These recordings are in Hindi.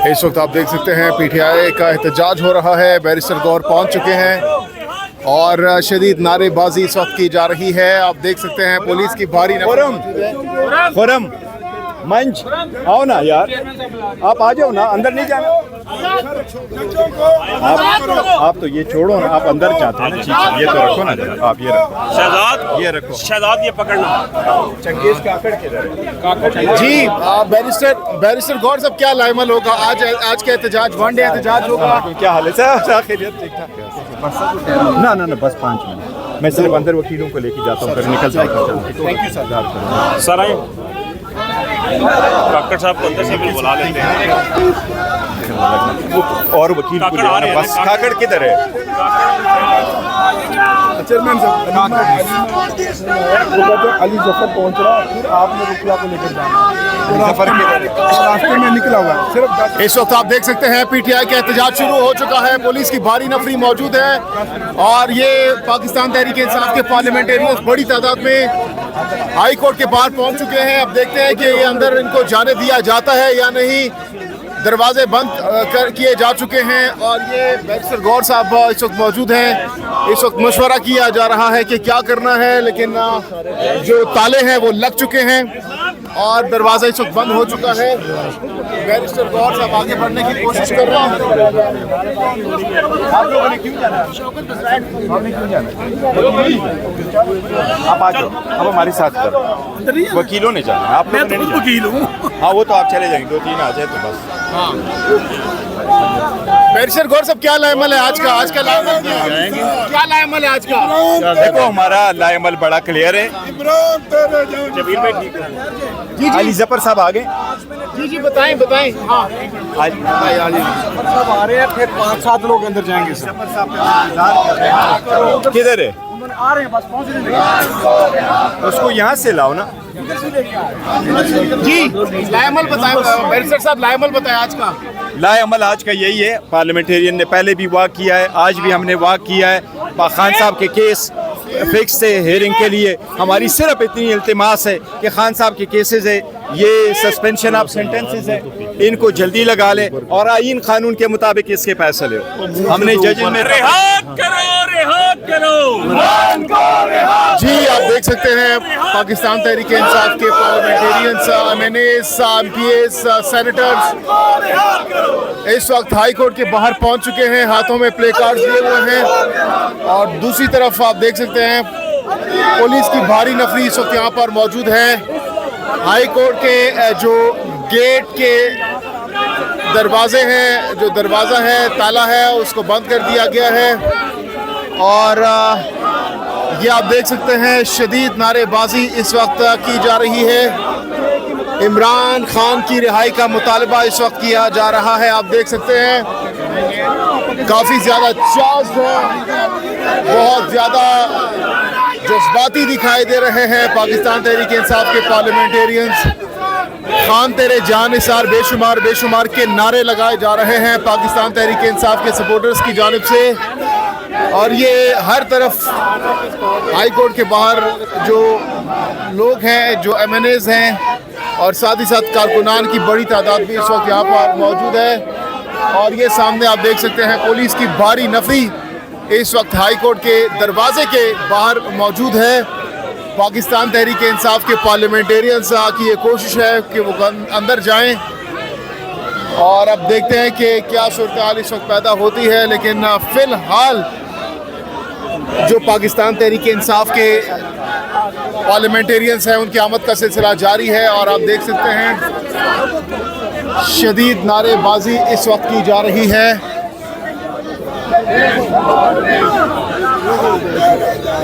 इस वक्त आप देख सकते हैं पीटीआई का एहतजाज हो रहा है। बैरिस्टर गौहर पहुंच चुके हैं और शदीद नारेबाजी इस वक्त की जा रही है। आप देख सकते हैं पुलिस की भारी खुरम मंच आओ ना यार, आप आ जाओ ना, अंदर नहीं जाना। आप तो ये छोड़ो ना, आप अंदर जाते हैं ना। ठीक, ये तो रखो ना जरा, आप ये रखो। शहजाद ये रखो, शहजाद ये पकड़ना। चंगेज काकड़ के जी बैरिस्टर गौहर साहब, क्या लाइमल होगा आज का एहतजाज? वन डे एहतजाज होगा। क्या हाल है सर? ठीक ठाक ना ना ना, बस 5 मिनट। मैं सिर्फ अंदर वकीलों को लेके जाता हूँ, फिर निकल जाएगा। Thank you sir. आए काकड़ साहब को अंदर से भी बुला लेते हैं और वकील को लेना। बस काकड़ किधर है? चेयरमैन साहब अली जफर पहुंच रहा है, फिर आपने रुकिया को लेकर जाना। जफर रास्ते में निकला हुआ है सिर्फ। इस वक्त आप देख सकते हैं पीटीआई का एहतजाज शुरू हो चुका है। पुलिस की भारी नफरी मौजूद है और ये पाकिस्तान तहरीक इंसाफ के पार्लियामेंटेरियंस बड़ी तादाद में हाई कोर्ट के बाहर पहुंच चुके हैं। अब देखते हैं कि ये अंदर इनको जाने दिया जाता है या नहीं। दरवाजे बंद किए जा चुके हैं और ये बैरिस्टर गौहर साहब इस वक्त मौजूद हैं। इस वक्त मशवरा किया जा रहा है कि क्या करना है, लेकिन जो ताले हैं वो लग चुके हैं और दरवाज़ा इस वक्त बंद हो चुका है। बैरिस्टर गौहर साहब आगे बढ़ने की कोशिश कर रहे हैं। आप लोगों ने क्यों जाना? आपने क्यों जाना? आप आ जाओ, अब हमारे साथ करो। वकीलों ने जाना, आप लोगों ने नहीं जाना। वकील हूँ। हाँ, वो तो आप चले जाएंगे, 2-3 आ जाए तो बस। हाँ, बैरिस्टर गौहर साहब, क्या लाइमल है आज का? आज का लाइमल क्या लाइमल है आज का? देखो, हमारा लाइमल बड़ा क्लियर है। जी अली जफर साहब आ गए। जी बताएं। हाँ, सब आ रहे हैं, फिर 5-7 लोग अंदर जाएंगे। किधर है? आ रहे हैं, बस पहुंच रहे। उसको यहाँ से लाओ ना। जी लाइमल बताएं बैरिस्टर साहब, लाइमल बताएं आज का। लाइमल आज का यही है, पार्लियामेंटेरियन ने पहले भी वाक किया है, आज भी हमने वाक किया है। खान साहब के केस फिक्स है हेयरिंग के लिए। हमारी सिर्फ इतनी इल्तिमास है कि खान साहब के केसेस है, ये सस्पेंशन ऑफ सेंटेंसेस है, इनको जल्दी लगा ले और आईन कानून के मुताबिक इसके फैसले हो। हमने जज में जी आप देख सकते हैं पाकिस्तान तहरीक इंसाफ के पार्लियामेंटेरियंस, MNAs, MPs, सेनेटर्स इस वक्त हाई कोर्ट के बाहर पहुंच चुके हैं। हाथों में प्ले कार्ड्स लिए हुए हैं और दूसरी तरफ आप देख सकते हैं पुलिस की भारी नफरी इस वक्त यहाँ पर मौजूद है। हाई कोर्ट के जो गेट के दरवाजे हैं, जो दरवाज़ा है ताला है, उसको बंद कर दिया गया है और ये आप देख सकते हैं शदीद नारेबाजी इस वक्त की जा रही है। इमरान खान की रिहाई का मुतालबा इस वक्त किया जा रहा है। आप देख सकते हैं काफ़ी ज़्यादा चार्ज है, बहुत ज़्यादा जज्बाती दिखाई दे रहे हैं पाकिस्तान तहरीक इंसाफ के पार्लियामेंटेरियंस। खान तेरे जान निसार बेशुमार के नारे लगाए जा रहे हैं पाकिस्तान तहरीक इंसाफ के सपोर्टर्स की जानिब से और ये हर तरफ हाई कोर्ट के बाहर जो लोग हैं, जो MNAs हैं और साथ ही साथ कारकुनान की बड़ी तादाद भी इस वक्त यहाँ पर मौजूद है और ये सामने आप देख सकते हैं पुलिस की भारी नफरी इस वक्त हाई कोर्ट के दरवाजे के बाहर मौजूद है। पाकिस्तान तहरीक इंसाफ के पार्लियामेंटेरियंस की ये कोशिश है कि वो अंदर जाएं और अब देखते हैं कि क्या सूरत हाल इस वक्त पैदा होती है। लेकिन फ़िलहाल जो पाकिस्तान तहरीक इंसाफ के पार्लियामेंटेरियंस हैं उनकी आमद का सिलसिला जारी है और आप देख सकते हैं शदीद नारेबाजी इस वक्त की जा रही है।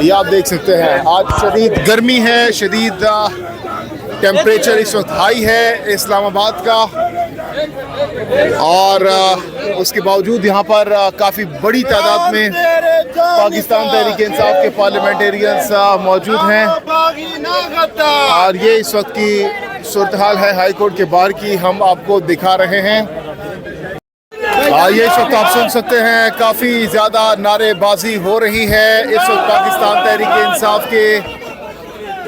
ये आप देख सकते हैं आज शदीद गर्मी है, शदीद टेम्परेचर इस वक्त हाई है इस्लामाबाद का और उसके बावजूद यहाँ पर काफ़ी बड़ी तादाद में पाकिस्तान तहरीक इंसाफ के पार्लियामेंटेरियंस मौजूद हैं और ये इस वक्त की सूरत हाल है हाई कोर्ट के बाहर की, हम आपको दिखा रहे हैं। ये इस वक्त आप सुन सकते हैं काफ़ी ज़्यादा नारेबाजी हो रही है इस वक्त पाकिस्तान तहरीक इंसाफ के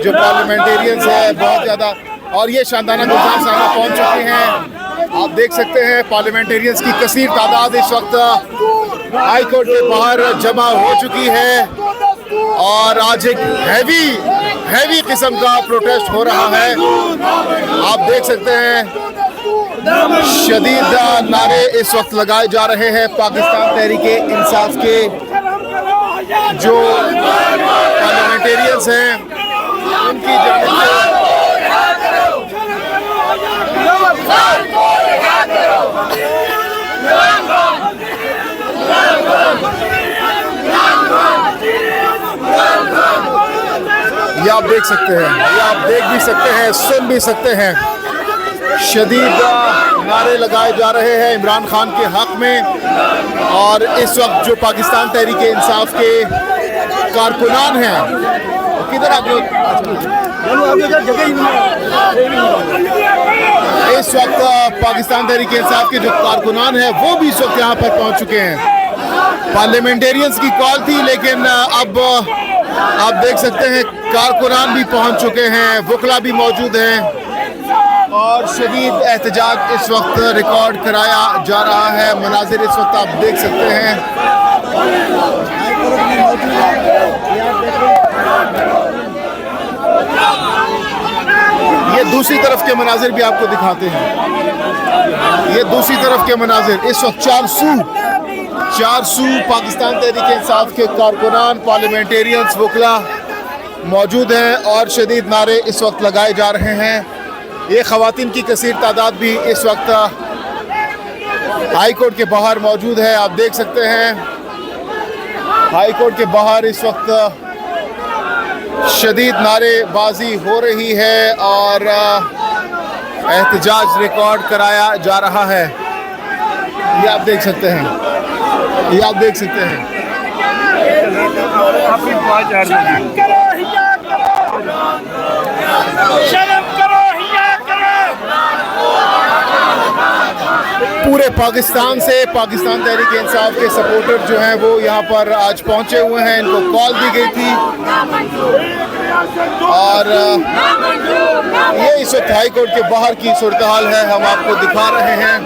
जो पार्लियामेंटेरियंस है बहुत ज़्यादा और ये शानदाना गुलजार साहब पहुँच चुके हैं आप देख सकते हैं पार्लियामेंटेरियंस की कसीर तादाद इस वक्त हाई कोर्ट के बाहर जमा हो चुकी है और आज एक हैवी किस्म का प्रोटेस्ट हो रहा है। आप देख सकते हैं शदीद नारे इस वक्त लगाए जा रहे हैं पाकिस्तान तहरीके इंसाफ के जो पार्लियामेंटेरियंस हैं उनकी जानिब से। ये आप देख सकते हैं, ये आप देख भी सकते हैं, सुन भी सकते हैं, शदीद नारे लगाए जा रहे हैं इमरान खान के हक में। और इस वक्त जो पाकिस्तान तहरीके इंसाफ के कारकुनान हैं, किधर आप लोग इस वक्त पाकिस्तान तहरीके इंसाफ के जो कारकुनान हैं वो भी इस वक्त यहाँ पर पहुँच चुके हैं। पार्लियामेंटेरियंस की कॉल थी लेकिन अब आप देख सकते हैं कारकुनान भी पहुँच चुके हैं, वकला भी मौजूद हैं और शदीद एहतजाज इस वक्त रिकॉर्ड कराया जा रहा है। मनाजिर इस वक्त आप देख सकते हैं। ये दूसरी तरफ के मनाजिर भी आपको दिखाते हैं। ये दूसरी तरफ के मनाजिर इस वक्त चार सू पाकिस्तान तहरीक इंसाफ के कारकुनान, पार्लियामेंटेरियंस, वकला मौजूद हैं और शदीद नारे इस वक्त लगाए जा रहे हैं। ये ख़वातीन की कसीर तादाद भी इस वक्त हाई कोर्ट के बाहर मौजूद है। आप देख सकते हैं हाई कोर्ट के बाहर इस वक्त शदीद नारेबाजी हो रही है और एहतजाज रिकॉर्ड कराया जा रहा है। ये आप देख सकते हैं, ये आप देख सकते हैं। पूरे पाकिस्तान से पाकिस्तान तहरीक इंसाफ के सपोर्टर जो हैं वो यहाँ पर आज पहुँचे हुए हैं। इनको कॉल दी गई थी और ये इस वक्त हाई कोर्ट के बाहर की सूरत हाल है, हम आपको दिखा रहे हैं।